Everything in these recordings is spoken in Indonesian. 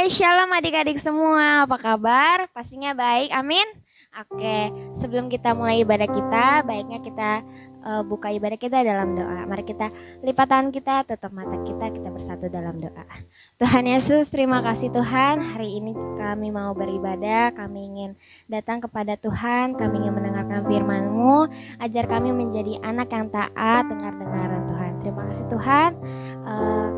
Shalom adik-adik semua, apa kabar? Pastinya baik, amin. Oke, sebelum kita mulai ibadah kita, baiknya kita buka ibadah kita dalam doa. Mari kita lipat tangan kita, tutup mata kita bersatu dalam doa. Tuhan Yesus, terima kasih Tuhan. Hari ini kami mau beribadah, kami ingin datang kepada Tuhan, kami ingin mendengarkan firman-Mu. Ajar kami menjadi anak yang taat, dengar-dengaran Tuhan. Terima kasih Tuhan.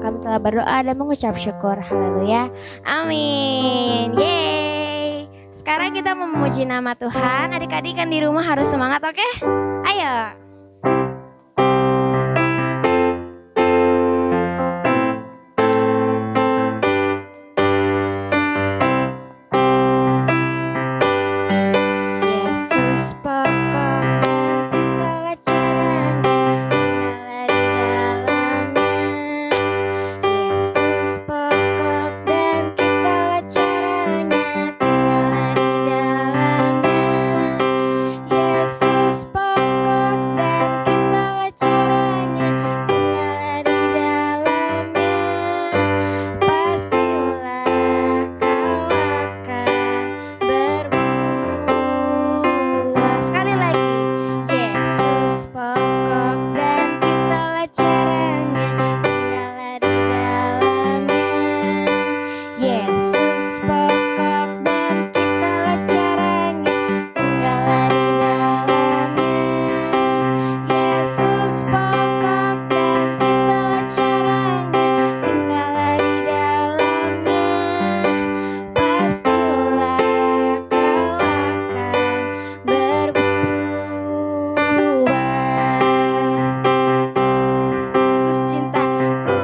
Kami telah berdoa dan mengucap syukur. Haleluya. Amin. Yeay. Sekarang kita memuji nama Tuhan. Adik-adik kan di rumah harus semangat, oke? Ayo. Yesus pokok dan kitalah caranya, tinggallah di dalamnya. Yesus pokok dan kitalah caranya, tinggallah di dalamnya. Yesus pokok dan kitalah caranya, tinggallah di dalamnya. Pastilah kau akan berbuah. Sekali lagi, Yesus pokok dan kitalah caranya, tinggallah di dalamnya. Yesus pokok dan kitalah caranya, tinggallah di dalamnya. Yesus pokok dan kitalah caranya, tinggallah di dalamnya. Pastilah kau akan berbuah. Yesus cintaku,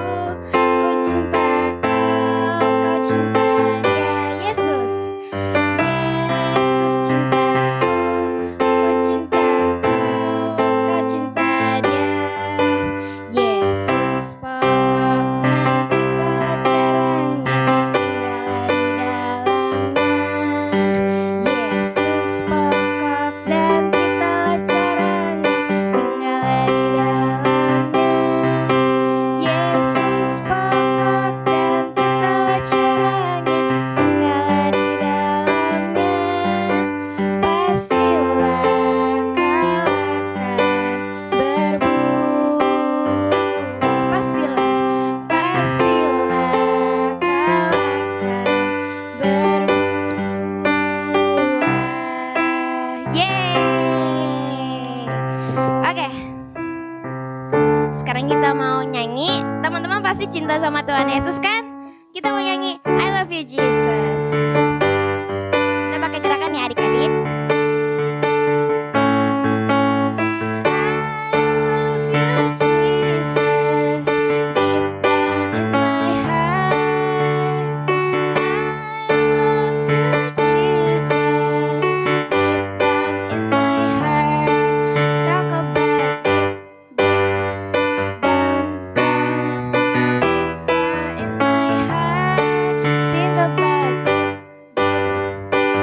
ku cinta kau cinta dia. Yesus, Yesus cintaku, ku cinta kau cinta dia. Yesus pokok dan kitalah caranya, tinggallah di dalamnya. Yesus pokok dan kitalah caranya, tinggallah di dalamnya. Yesus pokok dan kitalah caranya, tinggallah di dalamnya. Pastilah kau akan berbuah. Pastilah kau akan berbuah. Yeay. Oke. Sekarang kita mau nyanyi. Teman-teman pasti cinta sama Tuhan Yesus kan? Kita mau nyanyi I love you Jesus. Kita pakai gerakan ya adik-adik. I love you Jesus, deep down in my heart. I love you Jesus, deep down in my heart. Talk about deep, deep down, down, deep down in my heart. Think about deep, deep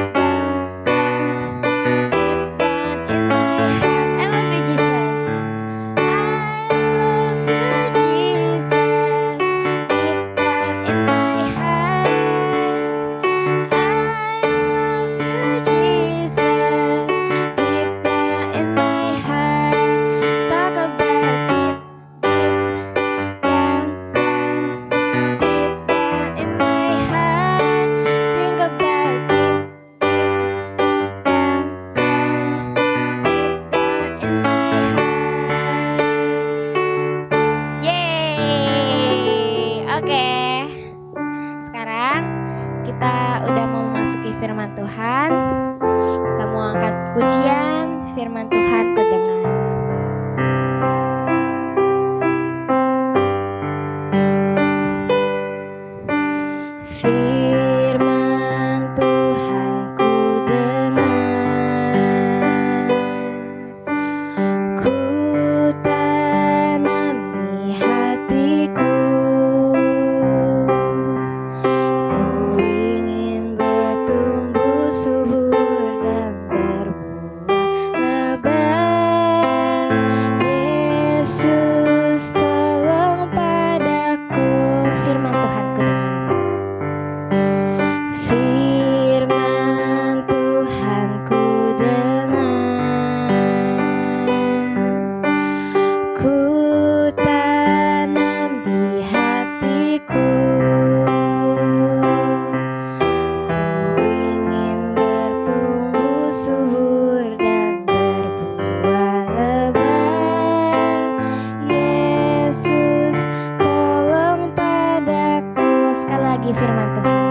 firman Tuhan.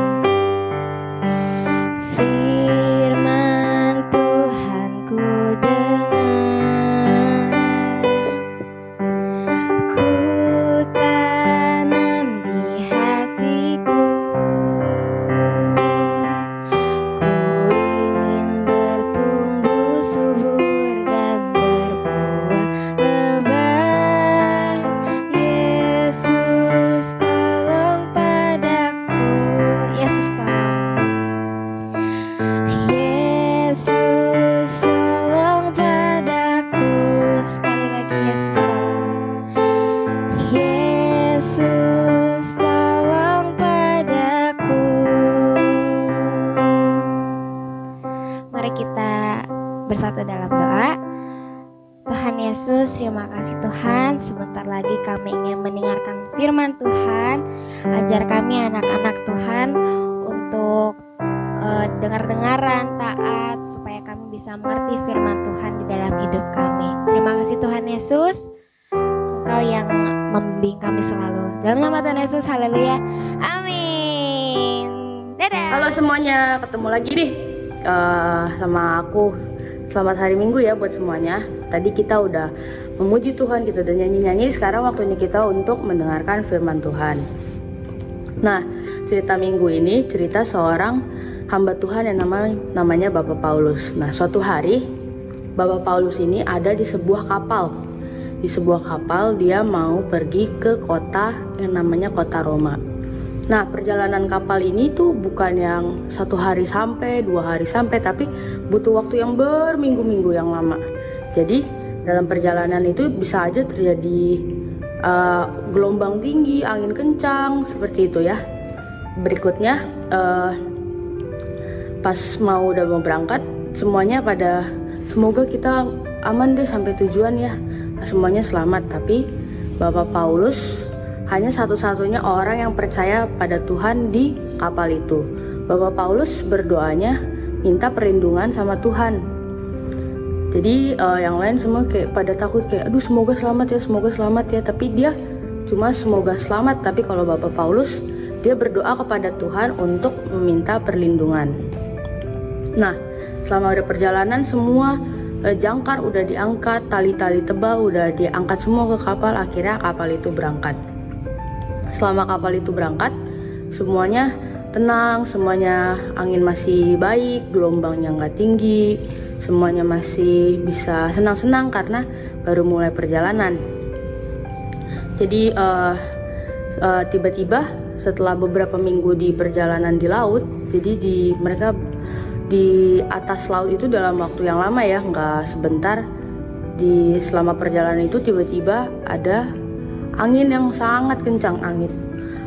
Firman Tuhan ku dengar, ku tanam di hatiku, ku ingin bertumbuh subur dan berbuah lebat. Yesus tolong padaku, Yesus tolong, Yesus tolong padaku. Sekali lagi, Yesus tolong, Yesus tolong padaku. Mari kita bersatu dalam doa. Tuhan Yesus, terima kasih Tuhan. Sebentar lagi kami ingin mendengarkan firman Tuhan. Ajar kami anak-anak Tuhan untuk dengar-dengaran, taat, supaya kami bisa mengerti firman Tuhan di dalam hidup kami. Terima kasih Tuhan Yesus, Engkau yang membimbing kami selalu. Dalam nama Tuhan Yesus, haleluya, amin. Dadah. Halo semuanya, ketemu lagi nih sama aku. Selamat hari Minggu ya buat semuanya. Tadi kita udah memuji Tuhan, kita udah nyanyi-nyanyi. Sekarang waktunya kita untuk mendengarkan firman Tuhan. Nah, cerita minggu ini cerita seorang hamba Tuhan yang namanya Bapak Paulus. Nah, suatu hari Bapak Paulus ini ada di sebuah kapal. Di sebuah kapal dia mau pergi ke kota yang namanya kota Roma. Nah, perjalanan kapal ini tuh bukan yang 1 hari sampai, 2 hari sampai, tapi butuh waktu yang berminggu-minggu yang lama. Jadi dalam perjalanan itu bisa aja terjadi gelombang tinggi, angin kencang, seperti itu ya. Berikutnya pas udah mau berangkat, semuanya pada semoga kita aman deh sampai tujuan ya. Semuanya selamat, tapi Bapak Paulus hanya satu-satunya orang yang percaya pada Tuhan di kapal itu. Bapak Paulus berdoanya minta perlindungan sama Tuhan. Jadi yang lain semua kayak pada takut kayak aduh semoga selamat ya. Tapi dia cuma semoga selamat. Tapi kalau Bapak Paulus dia berdoa kepada Tuhan untuk meminta perlindungan. Nah, selama ada perjalanan semua jangkar udah diangkat, tali-tali tebal udah diangkat semua ke kapal. Akhirnya kapal itu berangkat. Selama kapal itu berangkat, semuanya tenang, semuanya angin masih baik, gelombangnya nggak tinggi, semuanya masih bisa senang-senang karena baru mulai perjalanan. Jadi tiba-tiba setelah beberapa minggu di perjalanan di laut, jadi mereka di atas laut itu dalam waktu yang lama ya, nggak sebentar. Selama perjalanan itu tiba-tiba ada angin yang sangat kencang,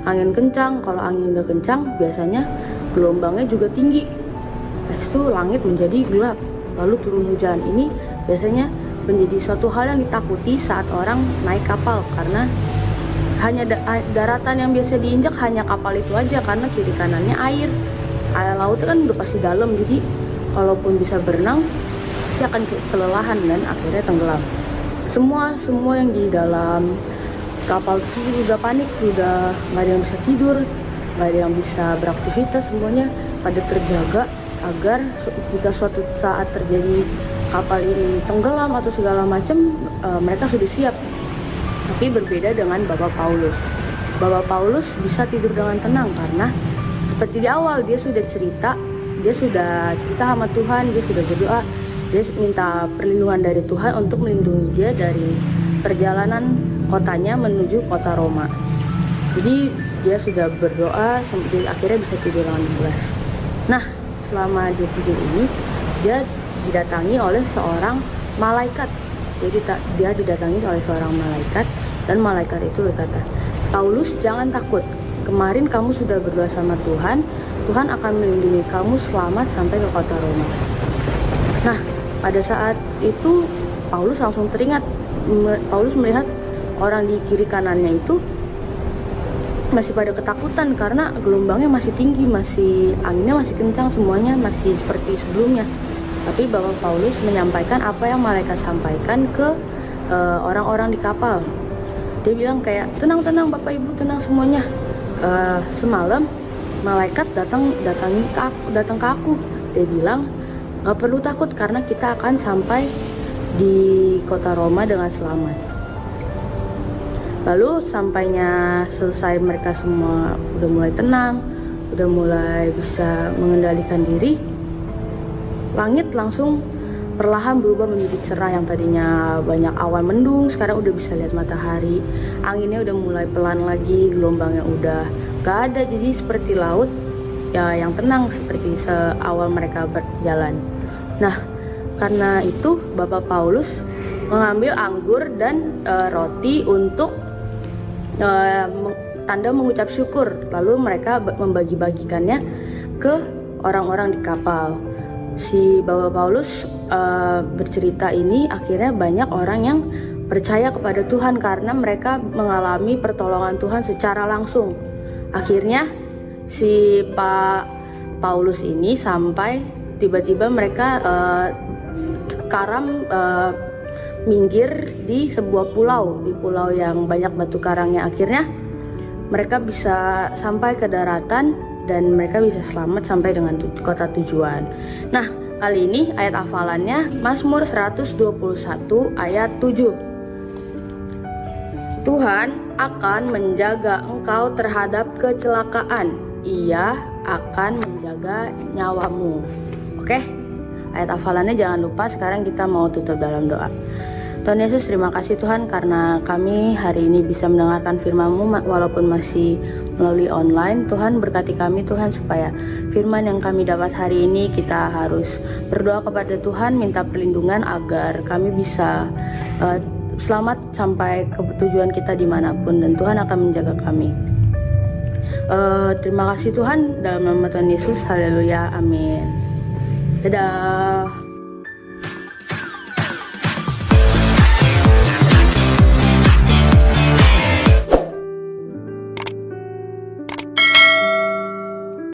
angin kencang. Kalau angin udah kencang biasanya gelombangnya juga tinggi. Nah, itu langit menjadi gelap, lalu turun hujan. Ini biasanya menjadi suatu hal yang ditakuti saat orang naik kapal, karena hanya daratan yang biasa diinjak hanya kapal itu aja, karena kiri kanannya air laut kan udah pasti dalam. Jadi kalaupun bisa berenang pasti akan kelelahan dan akhirnya tenggelam. Semua yang di dalam kapal itu udah panik, udah nggak ada yang bisa tidur, nggak ada yang bisa beraktivitas, semuanya pada terjaga agar jika suatu saat terjadi kapal ini tenggelam atau segala macam, mereka sudah siap. Tapi berbeda dengan Bapak Paulus. Bapak Paulus bisa tidur dengan tenang karena seperti di awal dia sudah cerita sama Tuhan, dia sudah berdoa, dia minta perlindungan dari Tuhan untuk melindungi dia dari perjalanan kotanya menuju kota Roma. Jadi dia sudah berdoa sampai akhirnya bisa tidur dengan pulas. Nah, selama dia tidur ini dia didatangi oleh seorang malaikat. Jadi dia didatangi oleh seorang malaikat, dan malaikat itu berkata, Paulus jangan takut, kemarin kamu sudah berdoa sama Tuhan, Tuhan akan melindungi kamu selamat sampai ke kota Roma. Nah, pada saat itu Paulus langsung teringat. Paulus melihat orang di kiri kanannya itu masih pada ketakutan karena gelombangnya masih tinggi, anginnya masih kencang, semuanya masih seperti sebelumnya. Tapi Bapak Paulus menyampaikan apa yang malaikat sampaikan ke orang-orang di kapal. Dia bilang kayak, tenang Bapak Ibu, tenang semuanya. Semalam malaikat datang ke aku. Dia bilang, gak perlu takut karena kita akan sampai di kota Roma dengan selamat. Lalu sampainya selesai, mereka semua udah mulai tenang, udah mulai bisa mengendalikan diri. Langit langsung perlahan berubah menjadi cerah. Yang tadinya banyak awan mendung, sekarang udah bisa lihat matahari. Anginnya udah mulai pelan lagi, gelombangnya udah gak ada. Jadi seperti laut ya yang tenang seperti seawal mereka berjalan. Nah, karena itu Bapak Paulus mengambil anggur dan roti untuk tanda mengucap syukur. Lalu mereka membagi-bagikannya ke orang-orang di kapal. Si Bapak Paulus bercerita ini, akhirnya banyak orang yang percaya kepada Tuhan karena mereka mengalami pertolongan Tuhan secara langsung. Akhirnya si Pak Paulus ini sampai tiba-tiba mereka karam minggir di sebuah pulau, di pulau yang banyak batu karangnya. Akhirnya mereka bisa sampai ke daratan dan mereka bisa selamat sampai dengan kota tujuan. Nah, kali ini ayat hafalannya Mazmur 121 ayat 7. Tuhan akan menjaga engkau terhadap kecelakaan. Ia akan menjaga nyawamu. Oke? Ayat hafalannya jangan lupa. Sekarang kita mau tutup dalam doa. Tuhan Yesus, terima kasih Tuhan karena kami hari ini bisa mendengarkan firman-Mu walaupun masih melalui online. Tuhan berkati kami Tuhan supaya firman yang kami dapat hari ini kita harus berdoa kepada Tuhan, minta perlindungan agar kami bisa selamat sampai ke tujuan kita dimanapun, dan Tuhan akan menjaga kami. Terima kasih Tuhan, dalam nama Tuhan Yesus, haleluya, amin. Dadah.